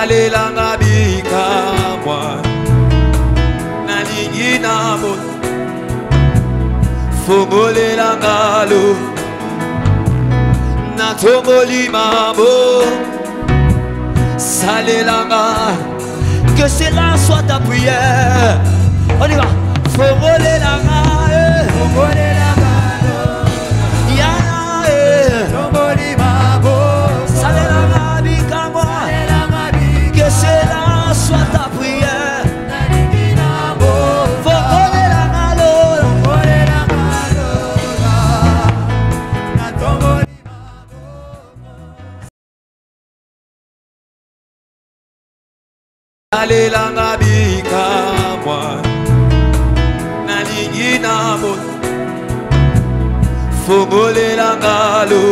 Alelanga bika mwa nalingi na moto fongolela ngalo natongoli mambo salelanga. Que cela soit ta prière. On y va. Fongolela ngalo fongolela ngalo yana tongoli mambo salelanga bika mwa. Que cela soit ta prière. Fongolela ngalo fongolela ngalo natongoli mambo. Alelanga bika mwa nalingi na moto fongolela ngalo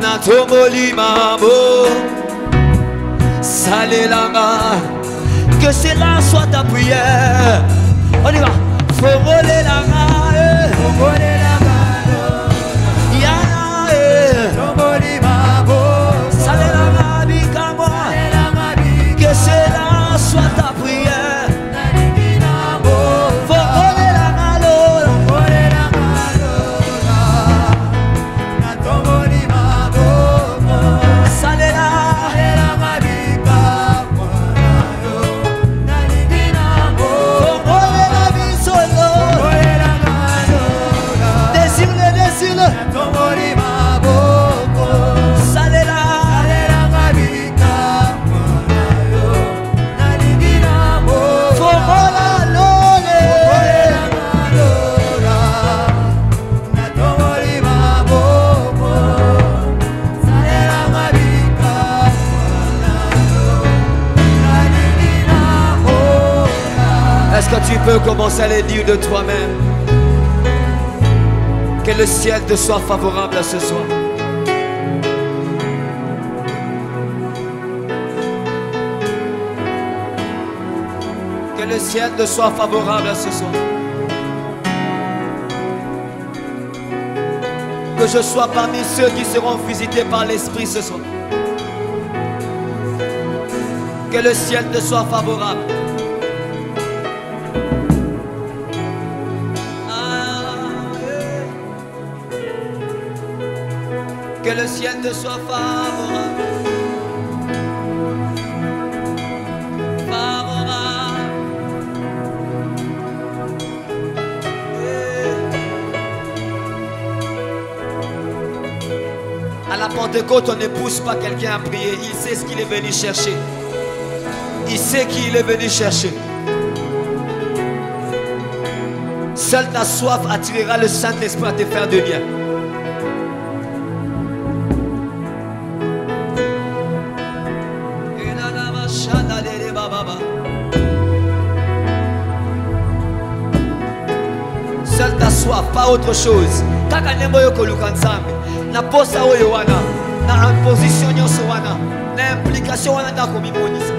natongoli mambo salelanga. Que cela soit ta prière. On y va. Fongolela ngalo fongolela ngalo yana tongoli mambo salelanga bika mwa. Que cela soit ta prière. Fongolela ngalo fongolela ngalo natongoli mambo salela bika mwa nalingi na mo. Fongolela bisolo fongolela ngalo désire natongoli mambo salela bika mwa nalingi na mo. Fongola lole natongoli mambo salela bika nalingi na mo. Est-ce que tu peux commencer à le dire de toi-même? Que le ciel te soit favorable ce soir. Que le ciel te soit favorable ce soir. Que je sois parmi ceux qui seront visités par l'Esprit ce soir. Que le ciel te soit favorable. Que le ciel te soit favorable. Favorable. À la Pentecôte, on ne pousse pas quelqu'un à prier. Il sait ce qu'il est venu chercher. Il sait qui il est venu chercher. Seule ta soif attirera le Saint-Esprit à te faire de bien. Seule ta soif, pas autre chose. Kaka nembo yo koluka nzambe. Na posa oyo wana, na imposition nyonso wana, na implication wana ndako mimonisa.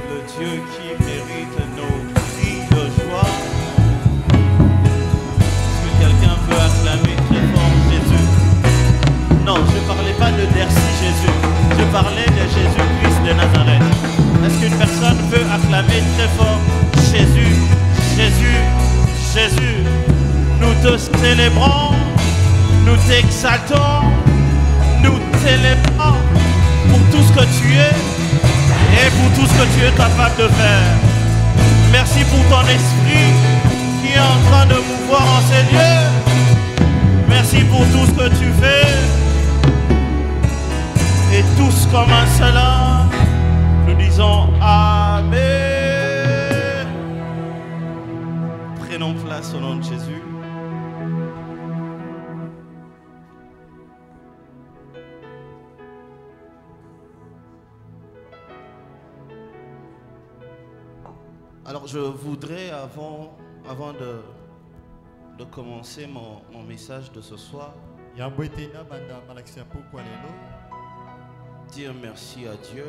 Le Dieu qui mérite nos cris de joie. Est-ce que quelqu'un peut acclamer très fort Jésus? Non, je ne parlais pas de Dercy Jésus, je parlais de Jésus-Christ de Nazareth. Est-ce qu'une personne peut acclamer très fort Jésus, Jésus, Jésus? Nous te célébrons, nous t'exaltons, nous t'élèvons pour tout ce que tu es et pour tout ce que tu es capable de faire. Merci pour ton esprit qui est en train que tu fais. Et tous comme un seul homme, nous disons Amen. Prenons place au nom de Jésus. Alors je voudrais, avant de commencer mon message de ce soir, dire merci à Dieu.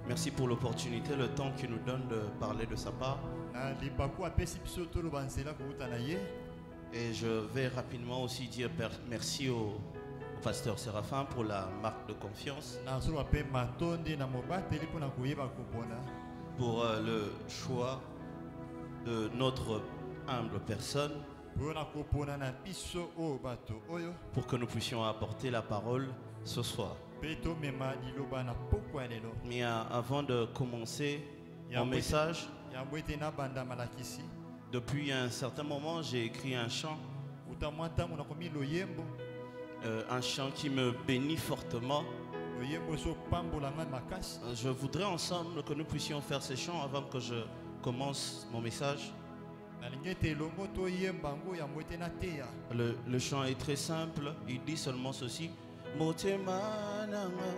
Merci pour l'opportunité, le temps qu'il nous donne de parler de sa part. Et je vais rapidement aussi dire merci au pasteur Séraphin pour la marque de confiance, pour le choix de notre humble personne, pour que nous puissions apporter la parole ce soir. Mais avant de commencer mon message, depuis un certain moment, j'ai écrit un chant qui me bénit fortement. Je voudrais ensemble que nous puissions faire ce chant avant que je commence mon message. Le chant est très simple, il dit seulement ceci. Motema nanga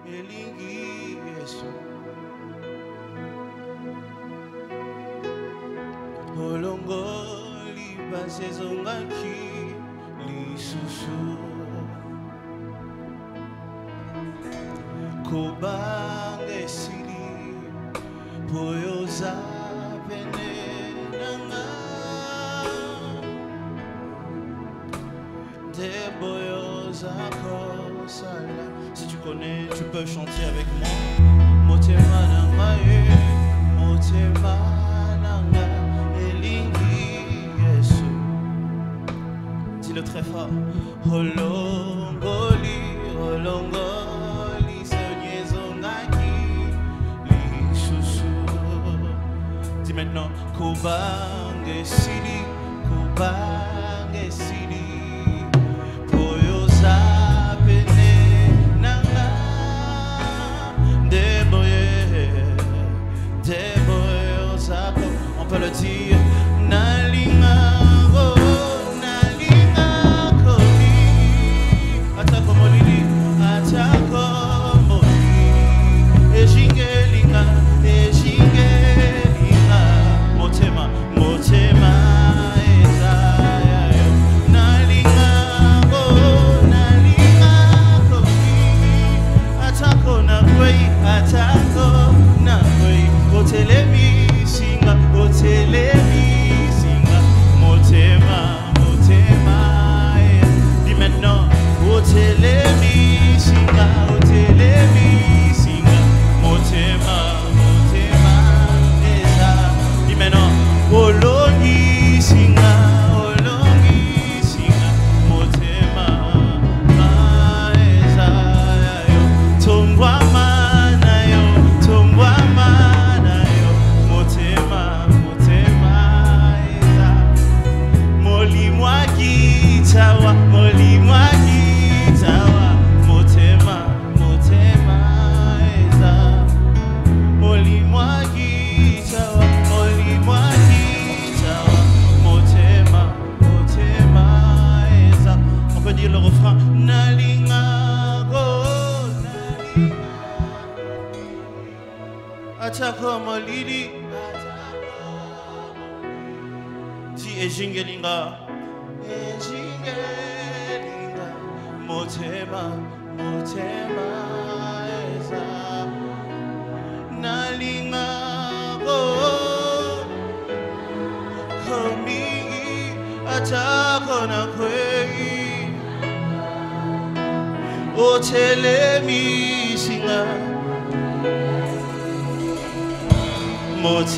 elingi Yesu Olongo libase zongaki lisusu Kobange sili poyoza pene nanga Deboyoza kosala. Si tu connais, tu peux chanter avec moi. Motema nanga motema nanga elingi Yesu. Dis-le très fort. Holongoli, holongoli, senyezongaki, lisusu. Dis maintenant, kubange sili, kubange sili, poyosa pene nanga, deboyosa. On peut le dire, nalinga. Tu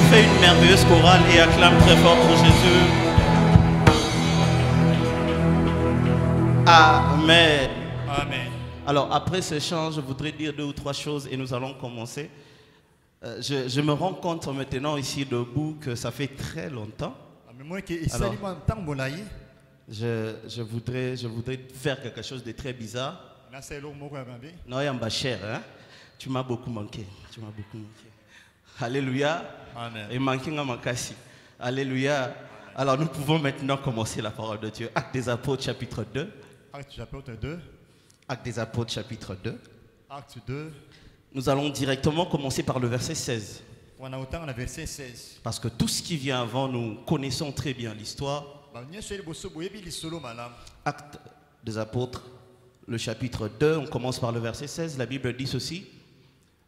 fais une merveilleuse chorale et acclame très fort pour Jésus. Amen. Amen. Alors après ce chant, je voudrais dire 2 ou 3 choses et nous allons commencer. Je me rends compte en maintenant ici debout que ça fait très longtemps. Alors, je voudrais faire quelque chose de très bizarre. Non, cher, hein? Tu m'as beaucoup manqué. Tu m'as beaucoup manqué. Alléluia. Amen. Et manqué à Makassi. Alléluia. Alors nous pouvons maintenant commencer la parole de Dieu. Actes des Apôtres chapitre 2. Actes chapitre 2. Actes des Apôtres chapitre 2. Actes 2. Nous allons directement commencer par le verset 16. On a autant le verset 16. Parce que tout ce qui vient avant, nous connaissons très bien l'histoire. Actes des Apôtres, le chapitre 2, on commence par le verset 16. La Bible dit ceci.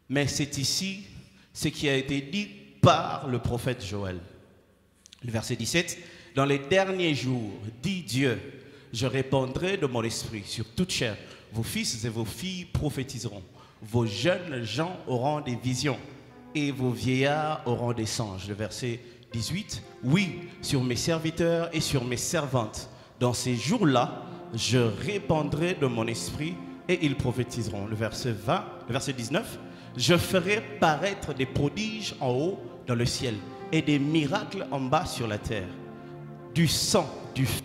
Mais c'est ici ce qui a été dit par le prophète Joël. Le verset 17. Dans les derniers jours, dit Dieu, je répandrai de mon esprit sur toute chair. Vos fils et vos filles prophétiseront. Vos jeunes gens auront des visions et vos vieillards auront des songes. Le verset 18. Oui, sur mes serviteurs et sur mes servantes, dans ces jours-là, je répandrai de mon esprit et ils prophétiseront. Le verset 20, le verset 19. Je ferai paraître des prodiges en haut dans le ciel et des miracles en bas sur la terre. Du sang, du feu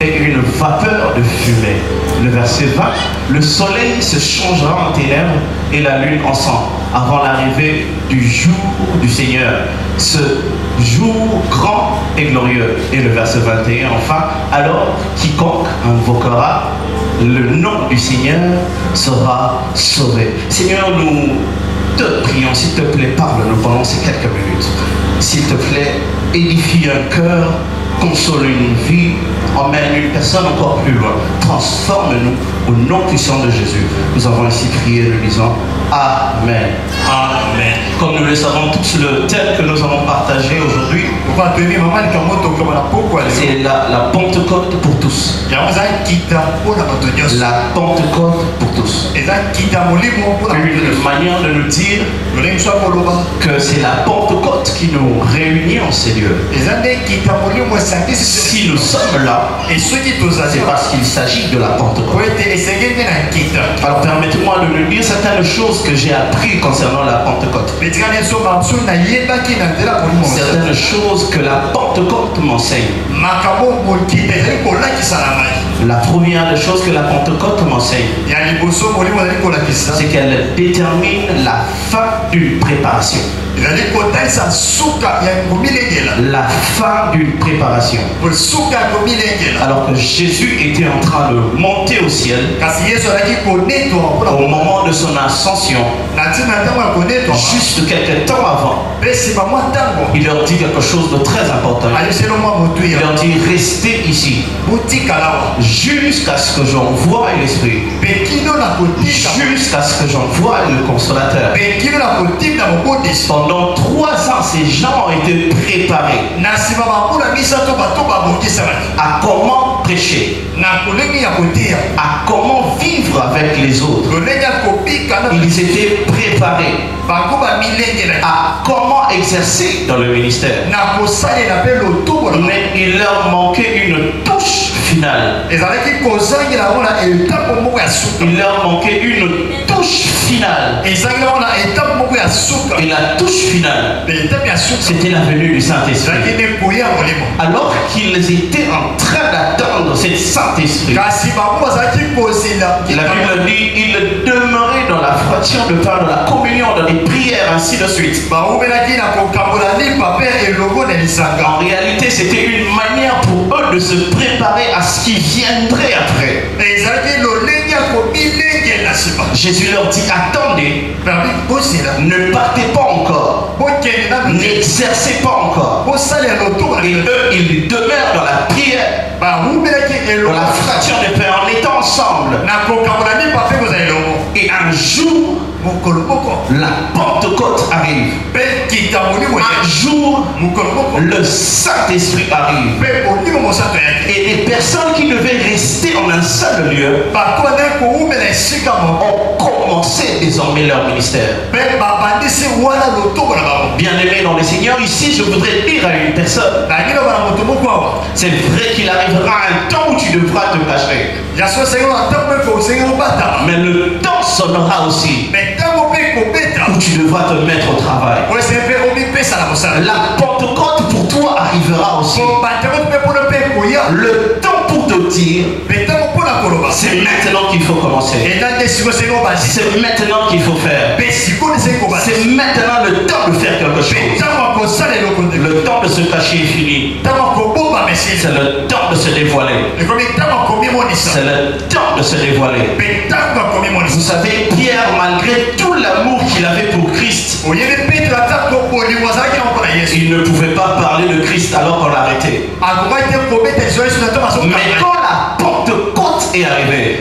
et une vapeur de fumée. Le verset 20. Le soleil se changera en ténèbres et la lune en sang avant l'arrivée du jour du Seigneur. Ce jour grand et glorieux. Et le verset 21. Enfin, alors quiconque invoquera le nom du Seigneur sera sauvé. Seigneur, nous te prions, s'il te plaît, parle-nous pendant ces quelques minutes. S'il te plaît, édifie un cœur, console une vie, emmène une personne encore plus loin. Transforme-nous au nom puissant de Jésus. Nous avons ainsi prié, nous disons Amen. Amen. Comme nous le savons tous, le thème que nous allons partager aujourd'hui, c'est la Pentecôte pour tous. La Pentecôte pour tous. Une manière de nous dire que c'est la Pentecôte qui nous réunit en ces lieux. Si nous sommes là, c'est parce qu'il s'agit de la Pentecôte. Alors permettez-moi de nous dire certaines choses que j'ai apprises concernant la Pentecôte. Certaines choses que la Pentecôte m'enseigne. La première des choses que la Pentecôte m'enseigne, c'est qu'elle détermine la fin d'une préparation. La fin d'une préparation. Alors que Jésus était en train de monter au ciel, au moment de son ascension, juste quelques temps avant, il leur dit quelque chose de très important. Il leur dit restez ici jusqu'à ce que j'envoie l'Esprit, jusqu'à ce que j'envoie le Consolateur. Pendant 3 ans, ces gens ont été préparés à comment prêcher, à comment vivre avec les autres. Ils étaient préparés à comment exercer dans le ministère. Mais il leur manquait une touche finale. Il leur manquait une touche finale. Et la touche finale, c'était la venue du Saint-Esprit. Alors qu'ils étaient en train d'attendre cette Saint-Esprit, la Bible dit ils demeuraient dans la fraction de pain, dans la communion, dans les prières, ainsi de suite. En réalité, c'était une manière pour eux de se préparer à ce qui viendrait après. Jésus leur dit attendez, ne partez pas encore, n'exercez pas encore. Et eux, ils demeurent dans la prière, dans la fraction de pain, en étant ensemble. Et un jour, la Pentecôte arrive. Un jour, le Saint-Esprit arrive. Et les personnes qui devaient rester en un seul lieu ont commencé désormais leur ministère. Bien-aimés dans le Seigneur, ici je voudrais dire à une personne, c'est vrai qu'il arrivera un temps où tu devras te cacher. Mais le temps sonnera aussi où tu devras te mettre au travail. La Pentecôte pour toi arrivera aussi. Le temps pour te dire, c'est maintenant qu'il faut commencer. C'est maintenant qu'il faut faire. C'est maintenant le temps de faire quelque chose. Le temps de se cacher est fini. C'est le temps de se dévoiler. C'est le temps de se dévoiler. Vous savez, Pierre, malgré tout l'amour qu'il avait pour Christ, il ne pouvait pas parler de Christ alors qu'on l'a arrêté. Mais quand la Pentecôte est arrivée,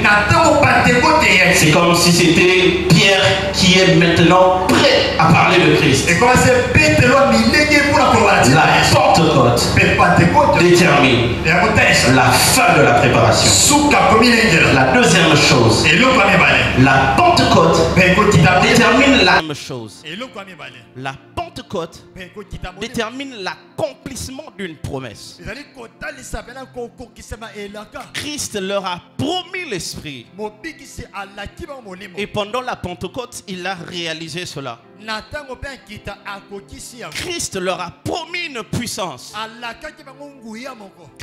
c'est comme si c'était Pierre qui est maintenant prêt à parler de Christ. La Pentecôte détermine la fin de la préparation. La deuxième chose, la Pentecôte détermine la même chose. La Pentecôte détermine l'accomplissement d'une promesse. Christ leur a promis l'Esprit. Et pendant la Pentecôte, il a réalisé cela. Christ leur a promis une puissance.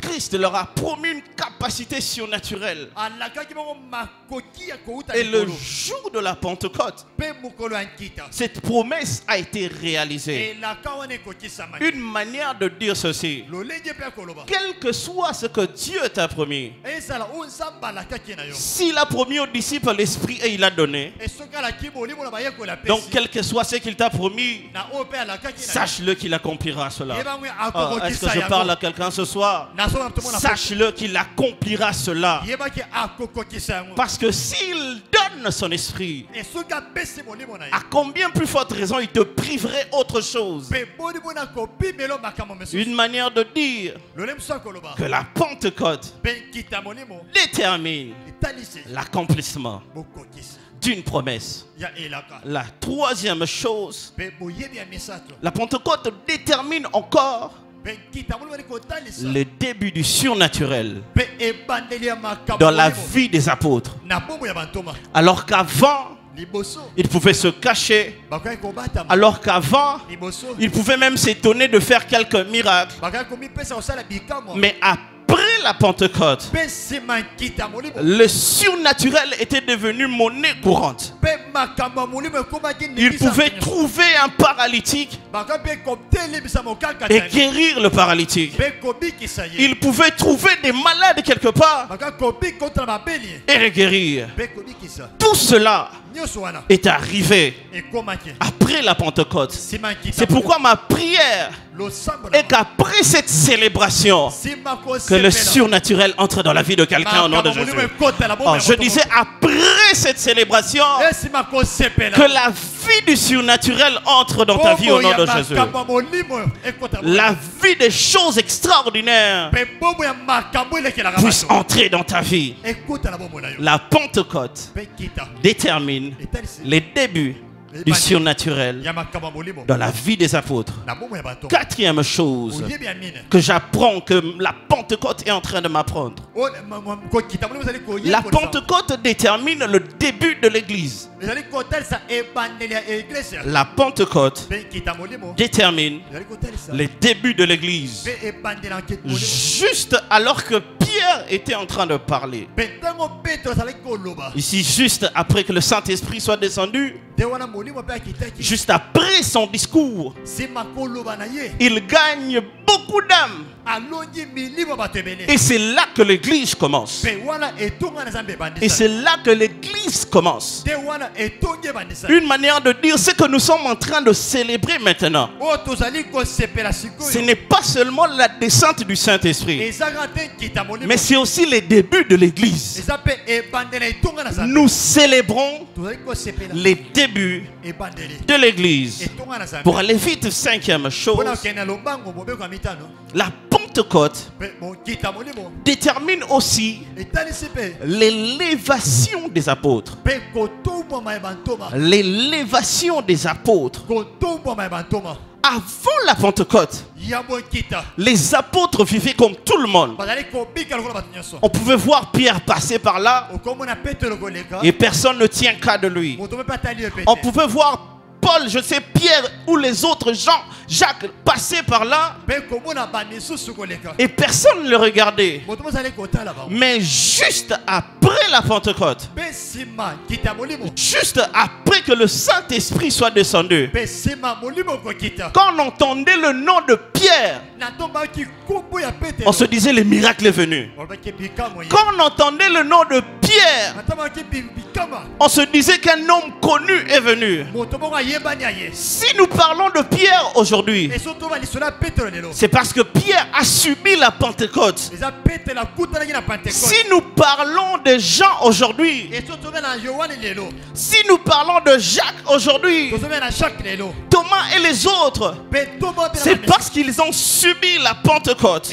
Christ leur a promis une capacité surnaturelle. Et le jour de la Pentecôte, cette promesse a été réalisée. Une manière de dire ceci: quel que soit ce que Dieu t'a promis, s'il a promis aux disciples l'Esprit et il a donné, donc quel que soit ce qu'il t'a promis, sache-le qu'il accomplira cela. Est-ce que je parle à quelqu'un ce soir? Sache-le qu'il accomplira cela. Parce que s'il donne son esprit, à combien plus forte raison il te priverait autre chose? Une manière de dire que la Pentecôte détermine l'accomplissement d'une promesse. La troisième chose, la Pentecôte détermine encore le début du surnaturel dans la vie des apôtres. Alors qu'avant, ils pouvaient se cacher. Alors qu'avant, ils pouvaient même s'étonner de faire quelques miracles. Mais après la Pentecôte, le surnaturel était devenu monnaie courante. Ils pouvaient trouver un paralytique et guérir le paralytique. Ils pouvaient trouver des malades quelque part et les guérir. Tout cela est arrivé après la Pentecôte. C'est pourquoi ma prière est qu'après cette célébration, que le surnaturel entre dans la vie de quelqu'un au nom de Jésus. Je disais après cette célébration, que la vie du surnaturel entre dans ta vie au nom de Jésus. La vie des choses extraordinaires puisse entrer dans ta vie. La Pentecôte détermine les débuts du surnaturel dans la vie des apôtres. Quatrième chose que j'apprends, que la Pentecôte est en train de m'apprendre. La Pentecôte détermine le début de l'Église. La Pentecôte détermine les débuts de l'Église. Juste alors que Pierre était en train de parler. Ici, juste après que le Saint-Esprit soit descendu, juste après son discours, il gagne beaucoup d'âmes. Et c'est là que l'église commence. Et c'est là que l'église commence. Une manière de dire ce que nous sommes en train de célébrer maintenant. Ce n'est pas seulement la descente du Saint-Esprit, mais c'est aussi les débuts de l'église. Nous célébrons les débuts de l'église. Pour aller vite, cinquième chose, la Pentecôte détermine aussi l'élévation des apôtres. L'élévation des apôtres. Avant la Pentecôte, les apôtres vivaient comme tout le monde. On pouvait voir Pierre passer par là et personne ne tient cas de lui. On pouvait voir Paul, je sais Pierre ou les autres gens, Jacques, passaient par là. Et personne ne le regardait. Mais juste après la Pentecôte, juste après que le Saint-Esprit soit descendu, quand on entendait le nom de Pierre, on se disait le miracle est venu. Quand on entendait le nom de Pierre, on se disait qu'un homme connu est venu. Si nous parlons de Pierre aujourd'hui, c'est parce que Pierre a subi la Pentecôte. Si nous parlons de Jean aujourd'hui, si nous parlons de Jacques aujourd'hui, Thomas et les autres, c'est parce qu'ils ont subi la Pentecôte.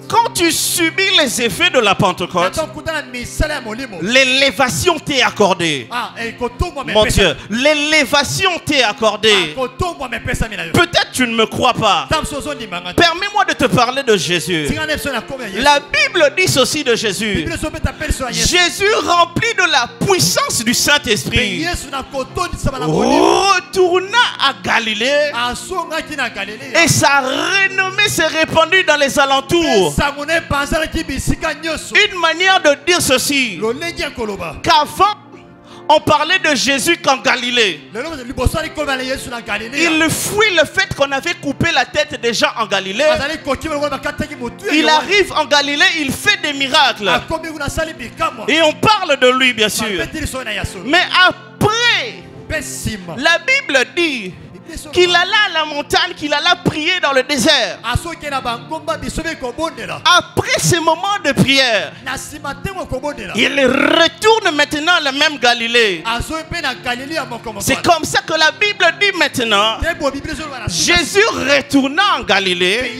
Quand tu subis les effets de la Pentecôte, l'élévation t'est accordée. Mon Dieu, l'élévation t'est accordée. Peut-être tu ne me crois pas. Permets-moi de te parler de Jésus. La Bible dit ceci de Jésus. Jésus, rempli de la puissance du Saint-Esprit, retourna à Galilée et sa renommée s'est répandue dans les alentours. Une manière de dire ceci, qu'avant on parlait de Jésus qu'en Galilée. Il fuit le fait qu'on avait coupé la tête des gens en Galilée. Il arrive en Galilée, il fait des miracles. Et on parle de lui, bien sûr. Mais après, la Bible dit qu'il alla à la montagne, qu'il alla prier dans le désert. Après ces moments de prière, il retourne maintenant à la même Galilée. C'est comme ça que la Bible dit maintenant. Jésus retourna en Galilée,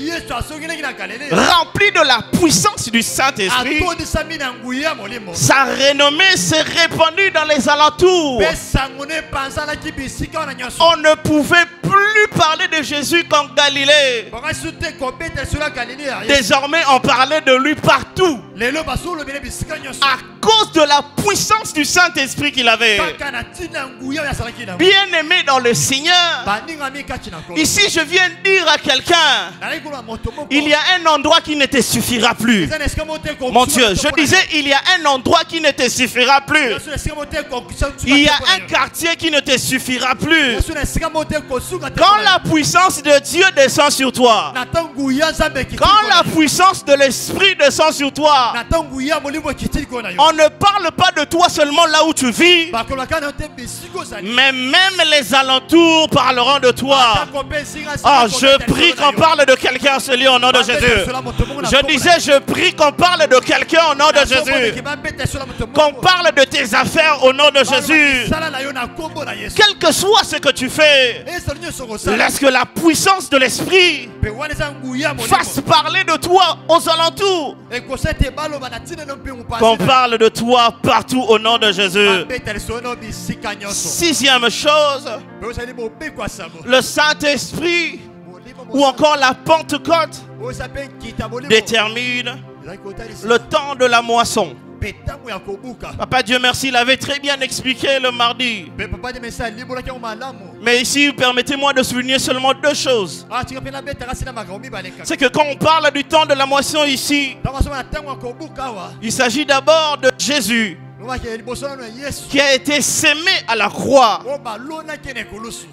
rempli de la puissance du Saint-Esprit. Sa renommée s'est répandue dans les alentours. On ne pouvait plus parler de Jésus qu'en Galilée. Désormais, on parlait de lui partout. À cause de la puissance du Saint-Esprit qu'il avait. Bien aimé dans le Seigneur, ici je viens de dire à quelqu'un, il y a un endroit qui ne te suffira plus. Mon Dieu, je disais, il y a un endroit qui ne te suffira plus. Il y a un quartier qui ne te suffira plus. Quand la puissance de Dieu descend sur toi, quand la puissance de l'Esprit descend sur toi, on ne parle pas de toi seulement là où tu vis, mais même les alentours parleront de toi. Oh, je prie qu'on parle de quelqu'un ce lieu au nom de Jésus. Je disais, je prie qu'on parle de quelqu'un au nom de Jésus. Qu'on parle de tes affaires au nom de Jésus. Quel que soit ce que tu fais, laisse que la puissance de l'Esprit fasse parler de toi aux alentours. Qu'on parle de toi partout au nom de Jésus. Sixième chose, le Saint-Esprit ou encore la Pentecôte détermine le temps de la moisson. Papa Dieu merci, il avait très bien expliqué le mardi. Mais ici, permettez-moi de souligner seulement deux choses. C'est que quand on parle du temps de la moisson ici, il s'agit d'abord de Jésus qui a été sémé à la croix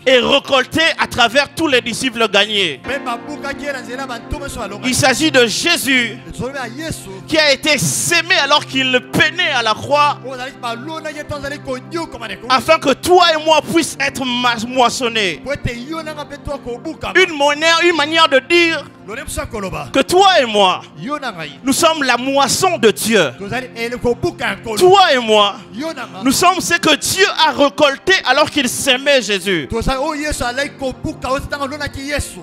et récolté à travers tous les disciples gagnés. Il s'agit de Jésus qui a été sémé alors qu'il peinait à la croix afin que toi et moi puissions être moissonnés. Une manière de dire que toi et moi, nous sommes la moisson de Dieu. Toi et moi, nous sommes ce que Dieu a récolté alors qu'il s'aimait Jésus.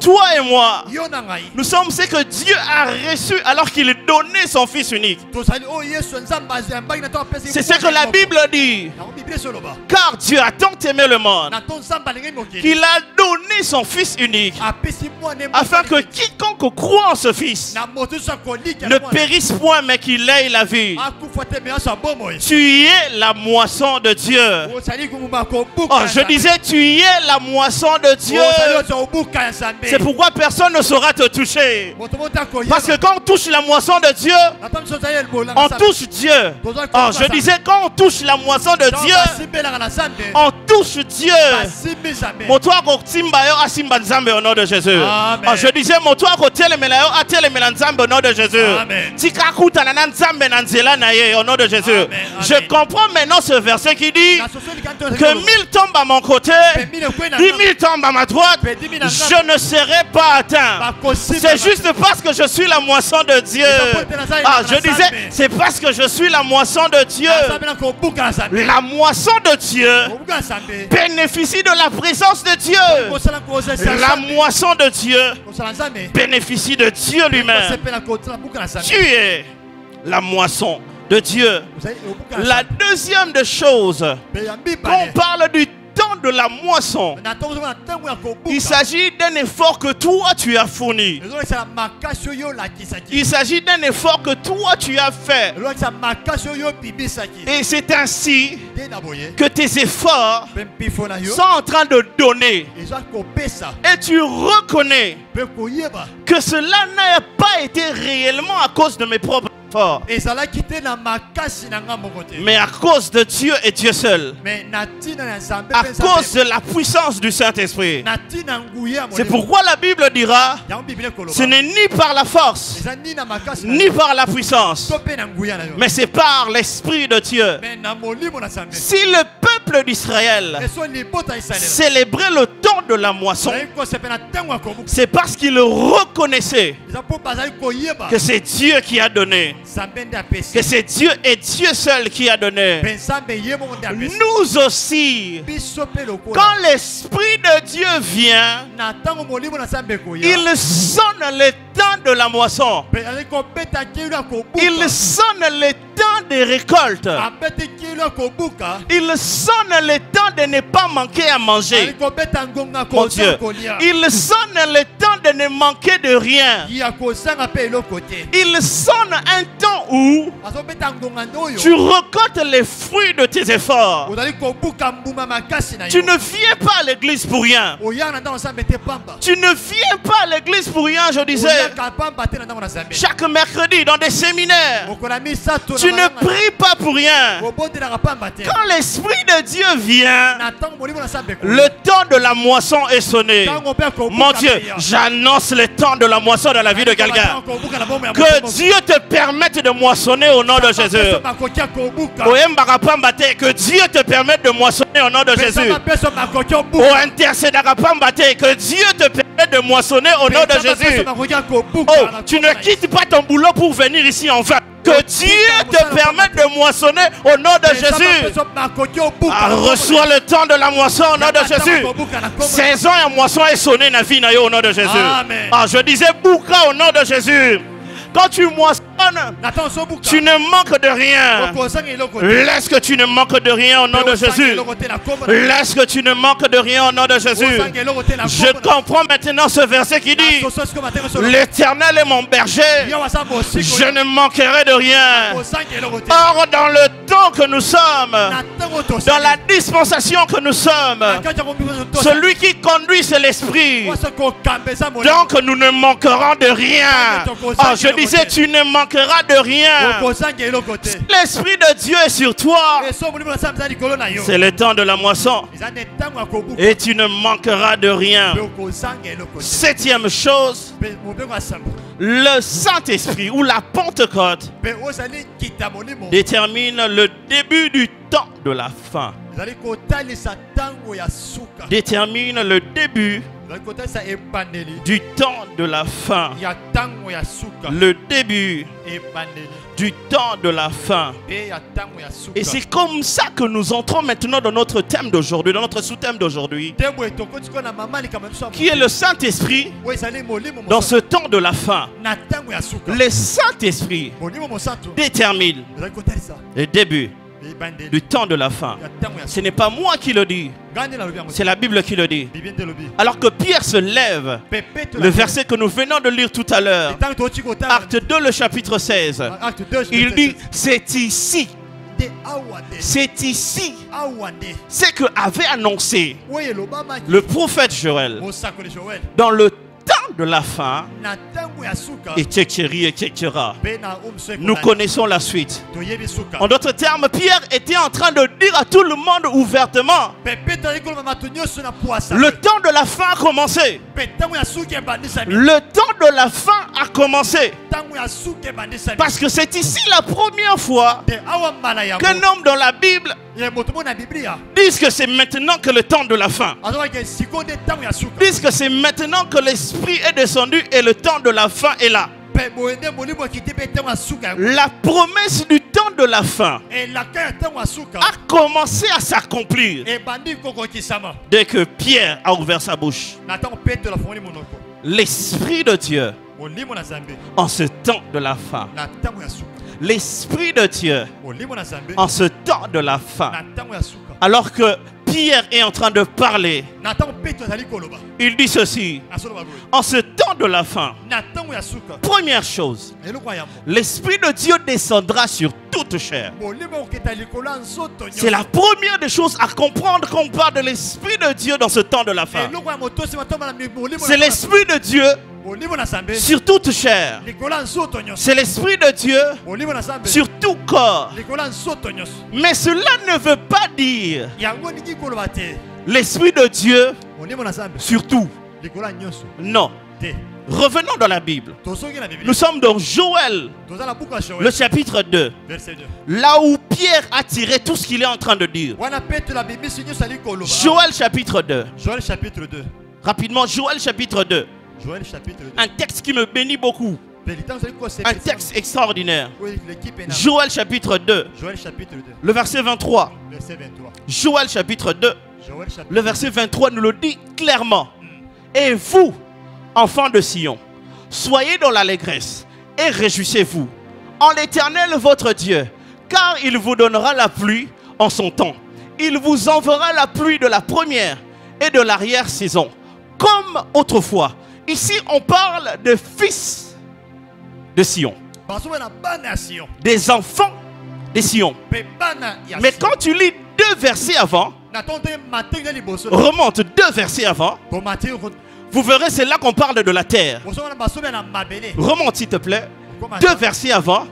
Toi et moi, nous sommes ce que Dieu a reçu alors qu'il donnait son Fils unique. C'est ce que la Bible dit. Car Dieu a tant aimé le monde qu'il a donné son Fils unique afin que quiconque quiconque croit en ce Fils ne périsse point, mais qu'il ait la vie. Tu es la moisson de Dieu. Oh, je disais, tu es la moisson de Dieu. C'est pourquoi personne ne saura te toucher. Parce que quand on touche la moisson de Dieu, on touche Dieu. Oh, je disais, quand on touche la moisson de Dieu, on touche Dieu. Au nom de Jésus. Oh, je disais, au nom de Jésus. Au nom de Jésus. Je comprends maintenant ce verset qui dit que 1000 tombent à mon côté, 10 000 tombent à ma droite, je ne serai pas atteint. C'est juste parce que je suis la moisson de Dieu. Ah, je disais, c'est parce que je suis la moisson de Dieu. La moisson de Dieu bénéficie de la présence de Dieu. La moisson de Dieu bénéficie de Dieu lui-même. Tu es la moisson de Dieu. La deuxième des choses, quand on parle du temps de la moisson, il s'agit d'un effort que toi tu as fourni. Il s'agit d'un effort que toi tu as fait. Et c'est ainsi que tes efforts sont en train de donner. Et tu reconnais que cela n'a pas été réellement à cause de mes propres efforts, mais à cause de Dieu et Dieu seul, à cause de la puissance du Saint-Esprit. C'est pourquoi la Bible dira, ce n'est ni par la force ni par la puissance, mais c'est par l'Esprit de Dieu. Si le peuple d'Israël célébrait le temps de la moisson, c'est parce qu'il reconnaissait que c'est Dieu qui a donné, que c'est Dieu et Dieu seul qui a donné. Nous aussi, quand l'Esprit de Dieu vient, il sonne le temps de la moisson, il sonne le temps des récoltes, il sonne le temps de ne pas manquer à manger. Mon Dieu, il sonne le temps de ne manquer de rien. Il sonne un temps où tu récoltes les fruits de tes efforts. Tu ne viens pas à l'église pour rien. Tu ne viens pas à l'église pour rien, je disais. Chaque mercredi dans des séminaires, tu ne pries pas pour rien. Quand l'Esprit de Dieu vient, le temps de la moisson est sonné. Mon Dieu, j'annonce le temps de la moisson dans la vie de quelqu'un. Que Dieu te permette de moissonner au nom de Jésus. Que Dieu te permette de moissonner au nom de Jésus. Que Dieu te permette de moissonner au nom de Jésus. Oh, tu ne quittes pas ton boulot pour venir ici enfin. Que Dieu te permette de moissonner au nom de Jésus. Reçois le temps de la moisson au nom de Jésus. Saison et moisson est sonné na vie na yo au nom de Jésus. Je disais bouka au nom de Jésus. Quand tu moissonnes, tu ne manques de rien. Laisse que tu ne manques de rien au nom de Jésus. Laisse que tu ne manques de rien au nom de Jésus. Je comprends maintenant ce verset qui dit: l'Éternel est mon berger, je ne manquerai de rien. Or, dans le temps que nous sommes, dans la dispensation que nous sommes, celui qui conduit, c'est l'Esprit. Donc nous ne manquerons de rien. Je disais, tu ne manqueras de rien. L'Esprit de Dieu est sur toi. C'est le temps de la moisson. Et tu ne manqueras de rien. Septième chose, le Saint-Esprit ou la Pentecôte détermine le début du temps de la fin. Détermine le début du temps de la fin. Le début du temps de la fin. Et c'est comme ça que nous entrons maintenant dans notre thème d'aujourd'hui, dans notre sous-thème d'aujourd'hui, qui est le Saint-Esprit dans ce temps de la fin. Le Saint-Esprit détermine le début du temps de la fin. Ce n'est pas moi qui le dis, c'est la Bible qui le dit. Alors que Pierre se lève, le verset que nous venons de lire tout à l'heure, Acte 2, le chapitre 16, il dit, c'est ici. C'est ici ce que avait annoncé le prophète Joël dans le temps de la fin, etc. Nous connaissons la suite. En d'autres termes, Pierre était en train de dire à tout le monde ouvertement, le temps de la fin a commencé. Le temps de la fin a commencé. Parce que c'est ici la première fois qu'un homme dans la Bible disent que c'est maintenant que le temps de la fin. Disent que c'est maintenant que l'Esprit est descendu et le temps de la fin est là. La promesse du temps de la fin a commencé à s'accomplir dès que Pierre a ouvert sa bouche. L'Esprit de Dieu en ce temps de la fin. L'Esprit de Dieu en ce temps de la fin. Alors que Pierre est en train de parler, il dit ceci: en ce temps de la fin, première chose, l'Esprit de Dieu descendra sur toute chair. C'est la première des choses à comprendre quand on parle de l'Esprit de Dieu dans ce temps de la fin. C'est l'Esprit de Dieu sur toute chair. C'est l'Esprit de Dieu sur tout corps. Mais cela ne veut pas dire l'Esprit de Dieu sur tout. Non. Revenons dans la Bible. Nous sommes dans Joël, le chapitre 2. Là où Pierre a tiré tout ce qu'il est en train de dire. Joël chapitre 2. Rapidement, Joël chapitre 2. Un texte qui me bénit beaucoup. Un texte extraordinaire. Joël chapitre 2. Le verset 23. Joël chapitre 2. Le verset 23 nous le dit clairement. Et vous, enfants de Sion, soyez dans l'allégresse et réjouissez-vous en l'Éternel votre Dieu, car il vous donnera la pluie en son temps. Il vous enverra la pluie de la première et de l'arrière-saison, comme autrefois. Ici, on parle de fils de Sion, des enfants de Sion. Mais quand tu lis 2 versets avant, remonte 2 versets avant, vous verrez, c'est là qu'on parle de la terre. Remonte s'il te plaît, 2 versets avant,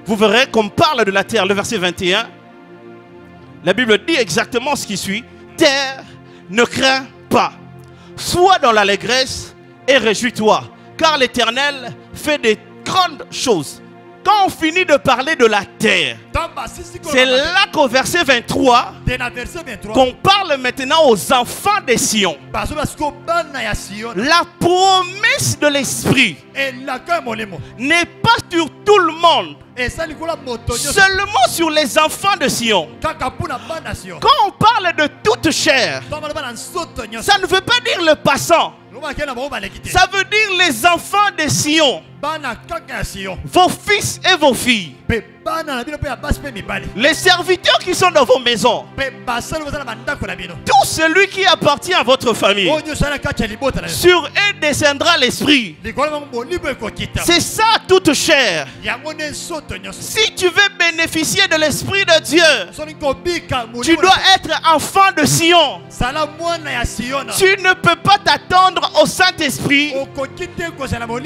vous verrez qu'on parle de la terre. Le verset 21, la Bible dit exactement ce qui suit. Terre, ne crains pas, sois dans l'allégresse et réjouis-toi, car l'Éternel fait des grandes choses. Quand on finit de parler de la terre, c'est là qu'au verset 23, qu'on parle maintenant aux enfants de Sion. La promesse de l'Esprit n'est pas sur tout le monde, seulement sur les enfants de Sion. Quand on parle de toute chair, ça ne veut pas dire le passant. Ça veut dire les enfants de Sion, vos fils et vos filles, les serviteurs qui sont dans vos maisons, tout celui qui appartient à votre famille. Sur eux descendra l'Esprit. C'est ça toute chair. Si tu veux bénéficier de l'Esprit de Dieu, tu dois être enfant de Sion. Tu ne peux pas t'attendre au Saint-Esprit.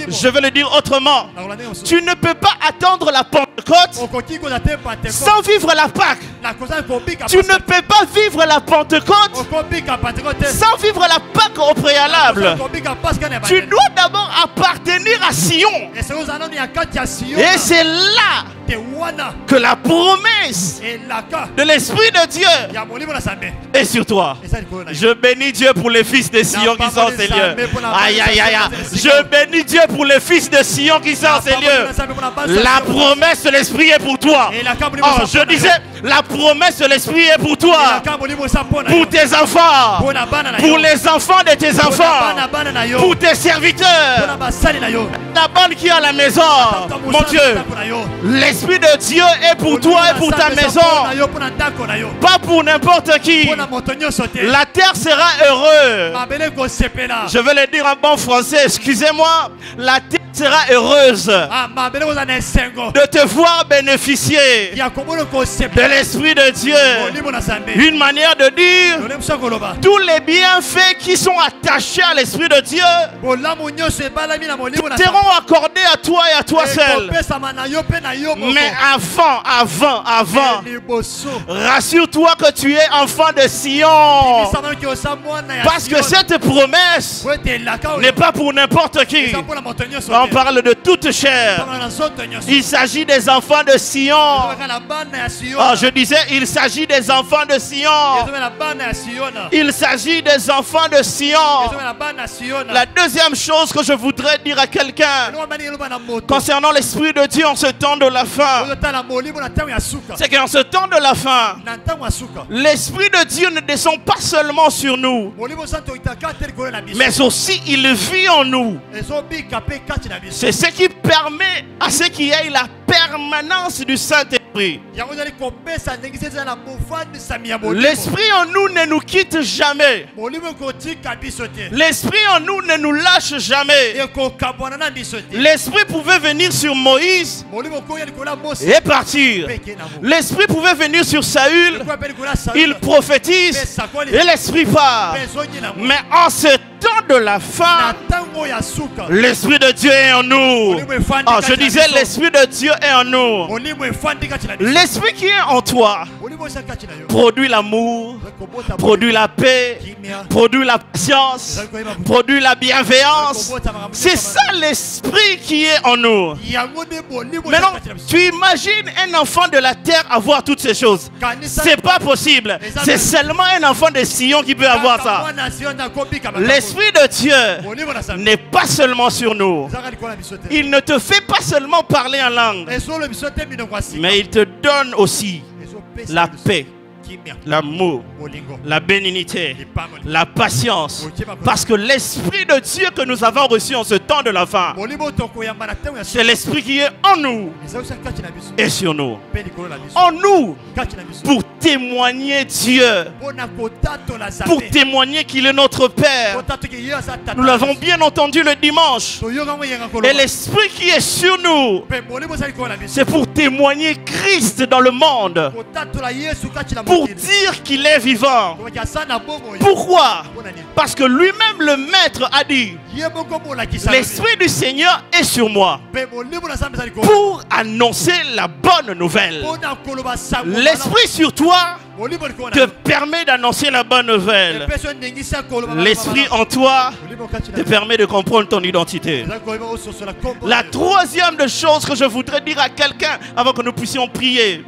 Je vais le dire autrement. Tu ne peux pas attendre la Pentecôte sans vivre la Pâque. Tu ne peux pas vivre la Pentecôte sans vivre la Pâque au préalable. Tu dois d'abord appartenir à Sion. Et c'est là que la promesse de l'Esprit de Dieu est sur toi. Je bénis Dieu pour les fils de Sion qui sont en ces lieux. Aïe, aïe, aïe. Je bénis Dieu pour les fils de Sion qui sont en ces lieux. La promesse de l'Esprit est pour toi. Oh, je disais, La promesse de l'Esprit est pour toi, pour tes enfants, pour les enfants de tes enfants, pour tes serviteurs, la bonne qui est à la maison. Mon Dieu, l'Esprit de Dieu est pour toi et pour ta maison, pas pour n'importe qui. La terre sera heureuse. Je vais le dire en bon français, excusez-moi. La terre sera heureuse de te voir bénéficier de l'Esprit de Dieu. Une manière de dire, tous les bienfaits qui sont attachés à l'Esprit de Dieu seront accordés à toi et à toi seul. Mais avant, rassure-toi que tu es enfant de Sion, parce que cette promesse n'est pas pour n'importe qui. On parle de toute chair. Il s'agit des enfants de Sion. Oh, je disais, il s'agit des enfants de Sion. Il s'agit des enfants de Sion. La deuxième chose que je voudrais dire à quelqu'un concernant l'Esprit de Dieu en ce temps de la fin, c'est qu'en ce temps de la fin, l'Esprit de Dieu ne descend pas seulement sur nous, mais aussi il vit en nous. C'est ce qui permet à ce qu'il y ait la permanence du Saint-Esprit. L'Esprit en nous ne nous quitte jamais. L'Esprit en nous ne nous lâche jamais. L'Esprit pouvait venir sur Moïse et partir. L'Esprit pouvait venir sur Saül, il prophétise et l'Esprit part. Mais en ce temps de la fin, l'Esprit de Dieu est en nous. Oh, je disais, l'Esprit de Dieu est en nous. L'Esprit qui est en toi produit l'amour, produit la paix, produit la patience, produit la bienveillance. C'est ça l'Esprit qui est en nous. Maintenant, tu imagines un enfant de la terre avoir toutes ces choses. C'est pas possible. C'est seulement un enfant de Sion qui peut avoir ça. L'Esprit de Dieu n'est pas seulement sur nous. Il ne te fait pas seulement parler en langue, mais il te donne aussi la paix, l'amour, la bénignité, la patience. Parce que l'Esprit de Dieu que nous avons reçu en ce temps de la fin, c'est l'Esprit qui est en nous et sur nous. En nous, pour témoigner Dieu, pour témoigner qu'il est notre Père. Nous l'avons bien entendu le dimanche. Et l'Esprit qui est sur nous, c'est pour témoigner Christ dans le monde, pour dire qu'il est vivant. Pourquoi? Parce que lui-même le Maître a dit, l'Esprit du Seigneur est sur moi pour annoncer la bonne nouvelle. L'Esprit sur toi te permet d'annoncer la bonne nouvelle. L'Esprit en toi te permet de comprendre ton identité. La troisième des choses que je voudrais dire à quelqu'un avant que nous puissions prier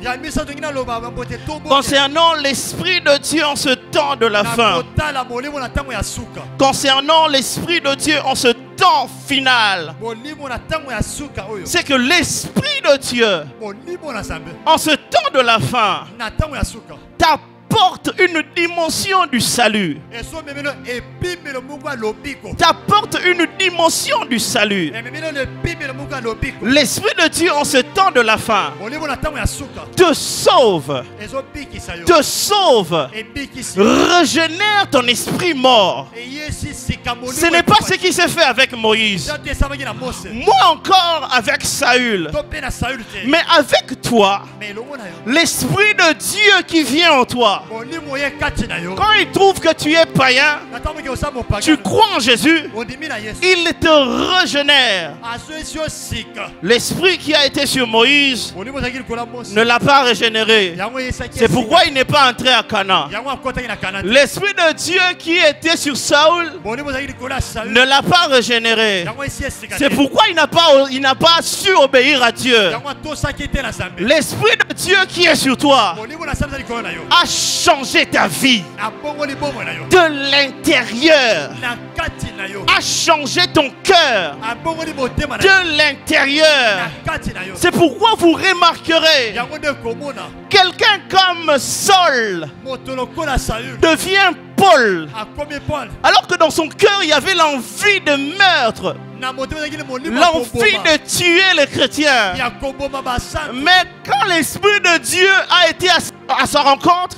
concernant l'Esprit de Dieu en ce temps de la fin, concernant l'Esprit de Dieu en ce temps final, c'est que l'Esprit de Dieu en ce temps de la fin t'apporte une dimension du salut. T'apporte une dimension du salut. L'Esprit de Dieu en ce temps de la fin te sauve. Te sauve. Régénère ton esprit mort. Ce n'est pas ce qui s'est fait avec Moïse. Moi encore avec Saül. Mais avec toi, l'Esprit de Dieu qui vient en toi, quand il trouve que tu es païen, tu crois en Jésus, il te régénère. L'Esprit qui a été sur Moïse ne l'a pas régénéré. C'est pourquoi il n'est pas entré à Canaan. L'Esprit de Dieu qui était sur Saül ne l'a pas régénéré. C'est pourquoi il n'a pas su obéir à Dieu. L'Esprit de Dieu qui est sur toi, à changé ta vie de l'intérieur, a changé ton cœur de l'intérieur. C'est pourquoi vous remarquerez quelqu'un comme Saul devient Paul, alors que dans son cœur il y avait l'envie de meurtre, l'envie de tuer les chrétiens. Mais quand l'Esprit de Dieu a été à sa rencontre,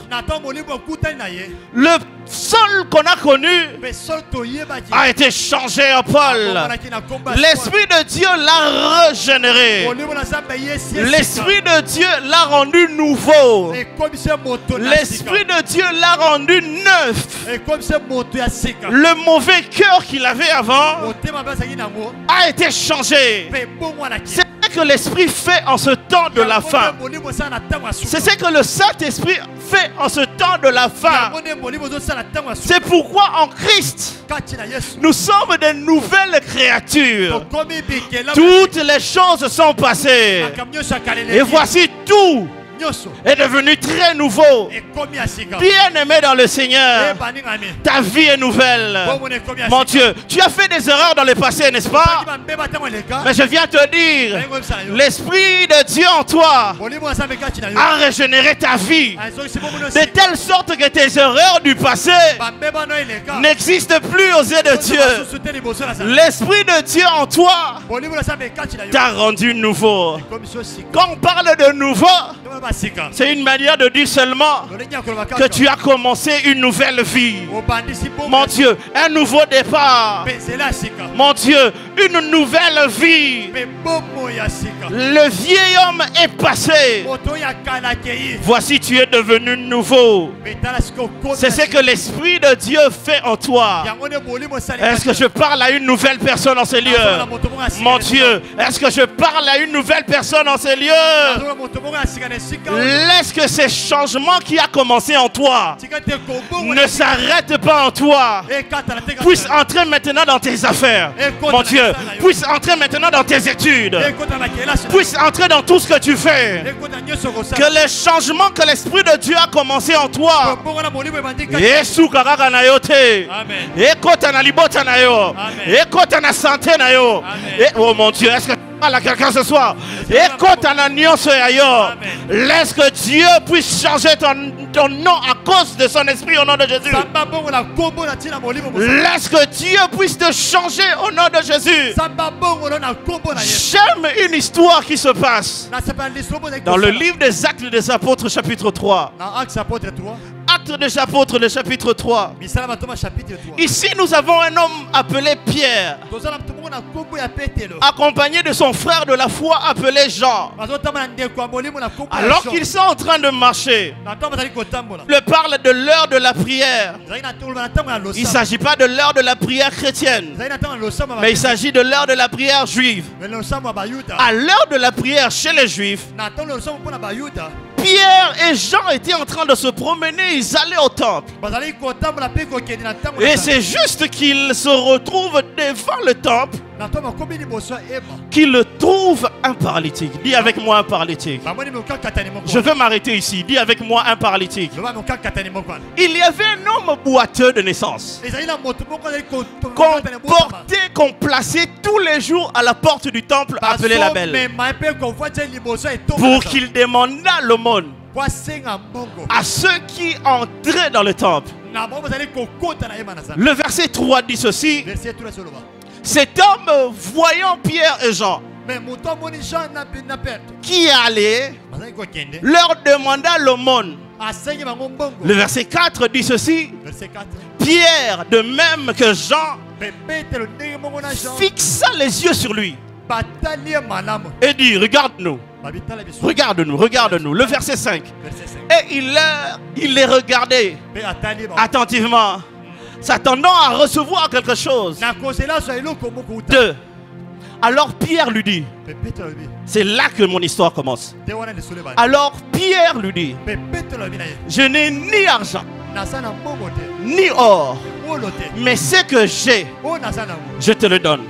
le Saul qu'on a connu a été changé en Paul. L'Esprit de Dieu l'a régénéré. L'Esprit de Dieu l'a rendu nouveau. L'Esprit de Dieu l'a rendu neuf. Le mauvais cœur qu'il avait avant a été changé. C'est ce que l'Esprit fait en ce temps de la fin. C'est ce que le Saint-Esprit fait en ce temps de la fin. C'est pourquoi en Christ, nous sommes de nouvelles créatures. Toutes les choses sont passées. Et voici tout est devenu très nouveau. Bien-aimé dans le Seigneur, ta vie est nouvelle. Mon Dieu, tu as fait des erreurs dans le passé, n'est-ce pas? Mais je viens te dire, l'Esprit de Dieu en toi a régénéré ta vie de telle sorte que tes erreurs du passé n'existent plus aux yeux de Dieu. L'Esprit de Dieu en toi t'a rendu nouveau. Quand on parle de nouveau, c'est une manière de dire seulement que tu as commencé une nouvelle vie. Mon Dieu, un nouveau départ. Mon Dieu, une nouvelle vie. Le vieil homme est passé. Voici, tu es devenu nouveau. C'est ce que l'Esprit de Dieu fait en toi. Est-ce que je parle à une nouvelle personne en ces lieux? Mon Dieu, est-ce que je parle à une nouvelle personne en ces lieux? Laisse que ces changements qui a commencé en toi ne s'arrêtent pas en toi. Puisse entrer maintenant dans tes affaires. Mon Dieu, puisse entrer maintenant dans tes études. Puisse entrer dans tout ce que tu fais. Que les changements que l'Esprit de Dieu a commencé en toi, oh mon Dieu, est-ce que à quelqu'un ce soir? Laisse que Dieu puisse changer ton nom à cause de son esprit au nom de Jésus. Laisse que Dieu puisse te changer au nom de Jésus. J'aime une histoire qui se passe dans le livre des Actes des Apôtres chapitre 3. Actes des Apôtres, le chapitre 3. Ici, nous avons un homme appelé Pierre, accompagné de son frère de la foi appelé Jean. Alors qu'ils sont en train de marcher, il parle de l'heure de la prière. Il ne s'agit pas de l'heure de la prière chrétienne, mais il s'agit de l'heure de la prière juive. À l'heure de la prière chez les Juifs, Pierre et Jean étaient en train de se promener, ils allaient au temple. Et c'est juste qu'ils se retrouvent devant le temple qu'ils trouvent un paralytique. Dis avec moi un paralytique. Je veux m'arrêter ici. Dis avec moi un paralytique. Il y avait un homme boiteux de naissance qu'on plaçait tous les jours à la porte du temple appelé la Belle pour qu'il demandât l'aumône à ceux qui entraient dans le temple. Le verset 3 dit ceci: cet homme, voyant Pierre et Jean qui allaient, leur demanda l'aumône. Le verset 4 dit ceci: Pierre, de même que Jean, fixa les yeux sur lui et dit: regarde-nous, regarde-nous, regarde-nous. Le verset 5. Et il les regardait attentivement, s'attendant à recevoir quelque chose. 2. Alors Pierre lui dit, c'est là que mon histoire commence. Alors Pierre lui dit: je n'ai ni argent, ni or, mais ce que j'ai, je te le donne.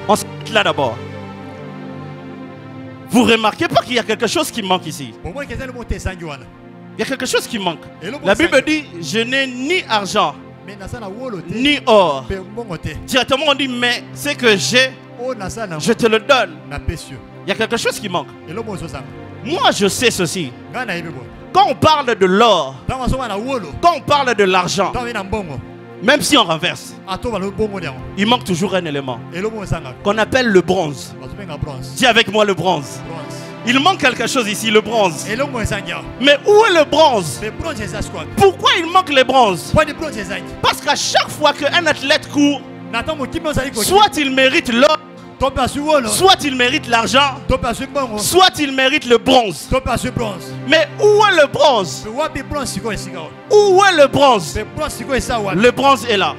On s'arrête là d'abord. Vous remarquez pas qu'il y a quelque chose qui manque ici? Il y a quelque chose qui manque. La Bible dit, je n'ai ni argent, ni or. Directement on dit, mais ce que j'ai, je te le donne. Il y a quelque chose qui manque. Moi je sais ceci. Quand on parle de l'or, quand on parle de l'argent, même si on renverse, il manque toujours un élément qu'on appelle le bronze. Dis avec moi le bronze. Il manque quelque chose ici, le bronze. Mais où est le bronze? Pourquoi il manque le bronze? Parce qu'à chaque fois qu'un athlète court, soit il mérite l'or, soit il mérite l'argent, soit il mérite le bronze. Mais où est le bronze? Où est le bronze? Le bronze est là.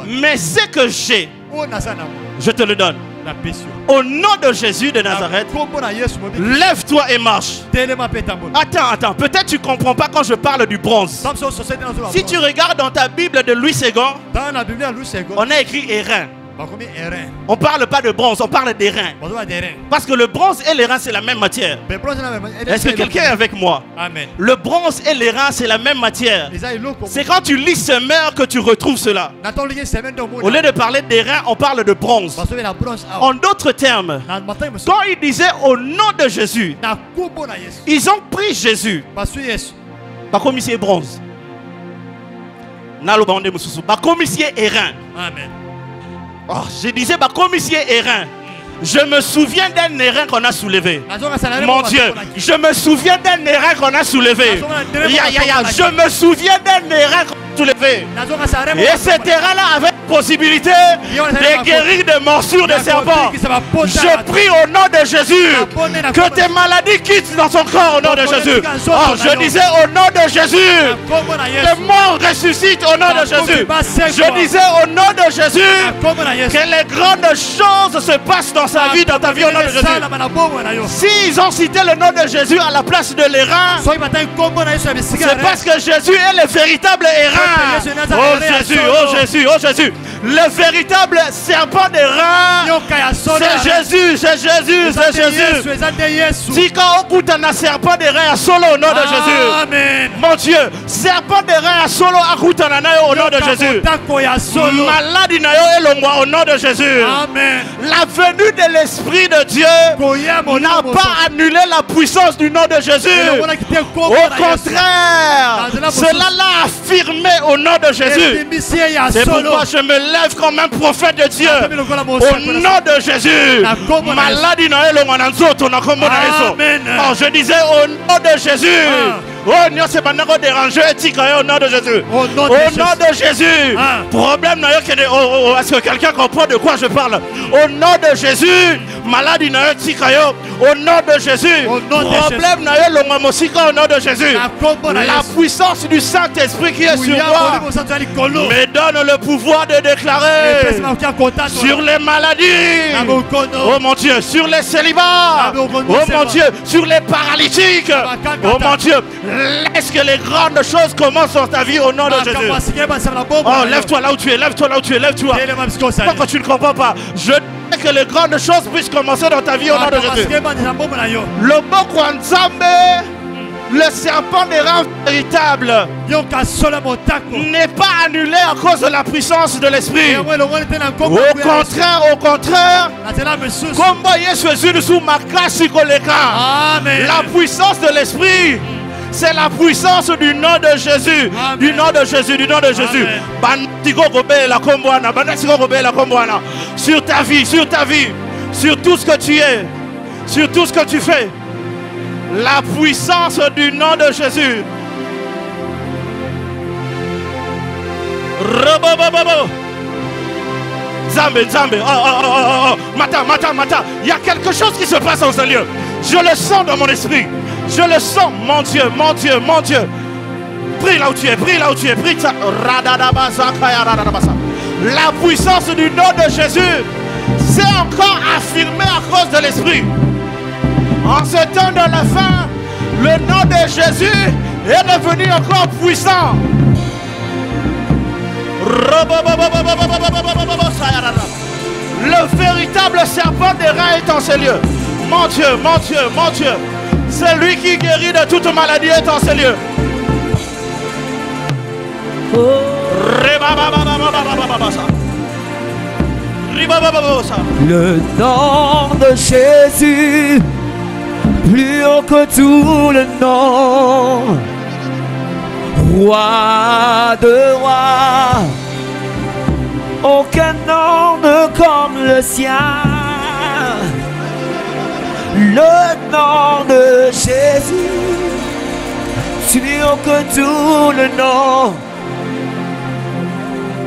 Mais ce que j'ai, je te le donne. Au nom de Jésus de Nazareth, lève-toi et marche. Attends, peut-être tu ne comprends pas quand je parle du bronze. Si tu regardes dans ta Bible de Louis II, on a écrit Airain. On ne parle pas de bronze, on parle d'airain. Parce que le bronze et l'airain c'est la même matière. Est-ce que quelqu'un est avec moi? Amen. Le bronze et l'airain c'est la même matière. C'est quand tu lis Semeur que tu retrouves cela. Au lieu de parler d'airain, on parle de bronze. En d'autres termes, quand ils disaient au nom de Jésus, ils ont pris Jésus. Par comme ici est bronze. Par comme ici est airain. Amen. Oh, je disais, comme ici est airain. Je me souviens d'un airain qu'on a soulevé. Mon Dieu, je me souviens d'un airain qu'on a soulevé. Je me souviens d'un airain qu'on a soulevé. Et cet airain-là avait possibilité de guérir des morsures de serpents. Je prie au nom de Jésus que tes maladies quittent dans son corps au nom de Jésus. Oh, je disais au nom de Jésus, les morts ressuscitent au nom de Jésus. Je disais au nom de Jésus que les grandes choses se passent dans sa vie, dans ta vie au nom de Jésus. S'ils ont cité le nom de Jésus à la place de l'airain, c'est parce que Jésus est le véritable airain. Oh Jésus, oh Jésus, oh Jésus. Le véritable serpent des reins, c'est Jésus, c'est Jésus, c'est Jésus. Si quand on goûte un serpent des reins à solo au nom de Jésus. Amen. Mon Dieu, serpent des reins à solo à goût au nom de Jésus. Maladie au nom de Jésus. Amen. La venue de l'Esprit de Dieu n'a pas annulé la puissance du nom de Jésus. Au contraire, cela l'a affirmé au nom de Jésus. C'est pourquoi je me lève comme un prophète de Dieu. Au nom de Jésus. Maladie oh, je disais au nom de Jésus. Oh, non, c'est pas déranger au nom de Jésus. Au nom de Jésus. Problème, est-ce que quelqu'un comprend de quoi je parle? Au nom de Jésus. Maladie, au nom de Jésus. Problème, au nom de Jésus. La puissance du Saint-Esprit qui est sur moi me donne le pouvoir de déclarer sur les maladies. Oh mon Dieu, sur les célibats. Oh mon Dieu, sur les paralytiques. Oh mon Dieu. Laisse que les grandes choses commencent dans ta vie au nom de Jésus. Oh, lève-toi là où tu es, lève-toi là où tu es, lève-toi. Pourquoi tu ne comprends pas? Je dis que les grandes choses puissent commencer dans ta vie au nom de Jésus. Le Bokwanzambe, le serpent des reins véritable, n'est pas annulé à cause de la puissance de l'esprit. Au contraire, la puissance de l'esprit, c'est la puissance du nom de Jésus. Amen. Du nom de Jésus, du nom de Jésus. Sur ta vie, sur tout ce que tu es, sur tout ce que tu fais. La puissance du nom de Jésus. Zambé. Mata. Il y a quelque chose qui se passe dans ce lieu. Je le sens dans mon esprit. Je le sens, mon Dieu. Prie là où tu es, prie. La puissance du nom de Jésus s'est encore affirmée à cause de l'esprit. En ce temps de la fin, le nom de Jésus est devenu encore puissant. Le véritable serpent des reins est en ce lieu. Mon Dieu. Celui qui guérit de toute maladie est en ce lieu. Le nom de Jésus, plus haut que tout le nom, roi de rois, aucun nom ne comme le sien. Le nom de Jésus, plus haut que tout le nom,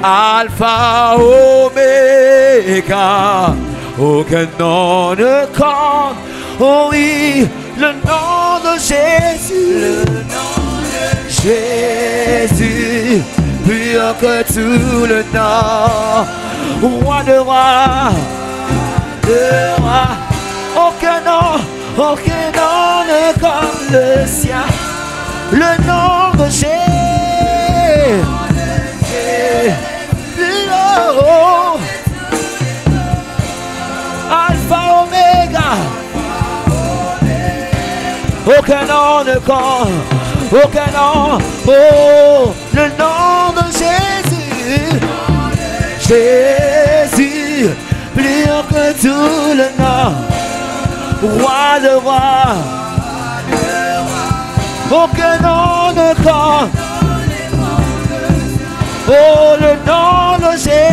Alpha, Oméga, aucun nom ne compte. Oh oui, le nom de Jésus, le nom de Jésus, plus haut que tout le nom, roi de roi, aucun nom ne comme le sien. Le nom de Jésus, Alpha, Oméga, aucun nom ne compte, aucun nom, oh, le nom de Jésus, Jésus, plus haut que tout le nom, roi de roi, aucun nom ne compte, oh, le nom de Jésus.